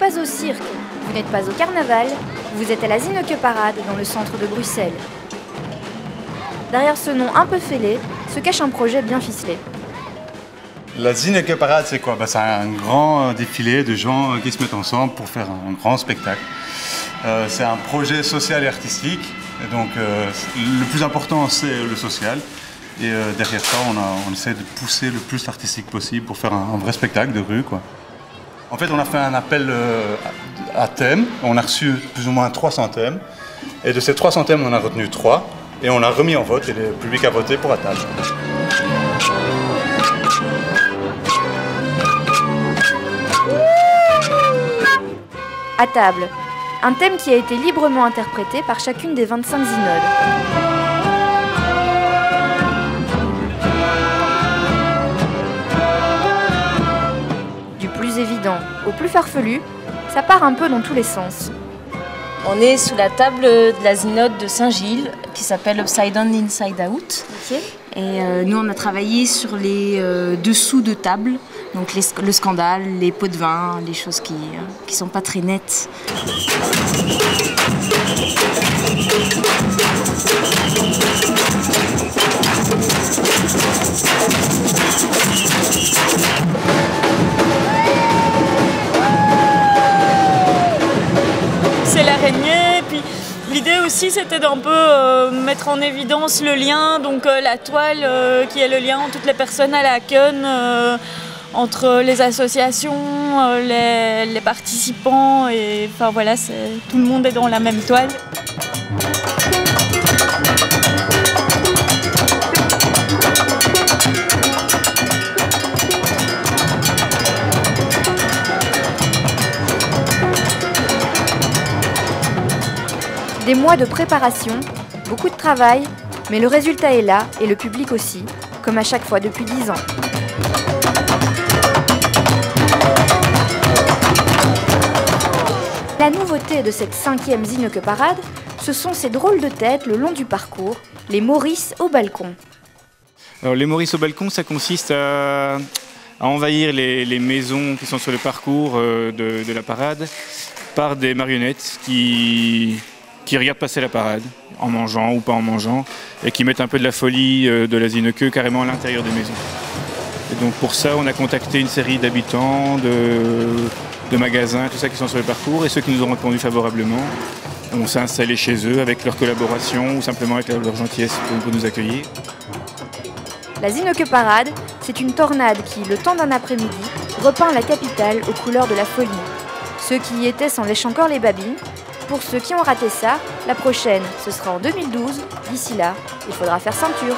pas au cirque, vous n'êtes pas au carnaval, vous êtes à la Zinneke Parade dans le centre de Bruxelles. Derrière ce nom un peu fêlé se cache un projet bien ficelé. La Zinneke Parade, c'est quoi? C'est un grand défilé de gens qui se mettent ensemble pour faire un grand spectacle. C'est un projet social et artistique, et donc le plus important c'est le social. Et derrière ça, on essaie de pousser le plus l'artistique possible pour faire un vrai spectacle de rue, quoi. En fait, on a fait un appel à thèmes, on a reçu plus ou moins 300 thèmes, et de ces 300 thèmes, on en a retenu 3, et on a remis en vote, et le public a voté pour Atable. Atable, un thème qui a été librement interprété par chacune des 25 synodes. Du plus évident au plus farfelu, ça part un peu dans tous les sens. On est sous la table de la synode de Saint-Gilles qui s'appelle Upside Down, Inside Out. Okay. Et nous, on a travaillé sur les dessous de table, donc le scandale, les pots de vin, les choses qui sont pas très nettes. C'est l'araignée, puis l'idée aussi c'était d'un peu mettre en évidence le lien, donc la toile qui est le lien entre toutes les personnes à la queue, entre les associations, les participants, et enfin voilà, tout le monde est dans la même toile. Des mois de préparation, beaucoup de travail, mais le résultat est là et le public aussi, comme à chaque fois depuis 10 ans. La nouveauté de cette 5e Zinneke Parade, ce sont ces drôles de têtes le long du parcours, les Maurice au balcon. Alors, les Maurice au balcon, ça consiste à envahir les maisons qui sont sur le parcours de la parade par des marionnettes qui regardent passer la parade, en mangeant ou pas en mangeant, et qui mettent un peu de la folie de la Zinneke carrément à l'intérieur des maisons. Et donc pour ça, on a contacté une série d'habitants, de magasins, tout ça qui sont sur le parcours, et ceux qui nous ont répondu favorablement. On s'est installé chez eux avec leur collaboration ou simplement avec leur gentillesse pour nous accueillir. La Zinneke Parade, c'est une tornade qui, le temps d'un après-midi, repeint la capitale aux couleurs de la folie. Ceux qui y étaient s'en lèchent encore les babines. Pour ceux qui ont raté ça, la prochaine, ce sera en 2012. D'ici là, il faudra faire ceinture.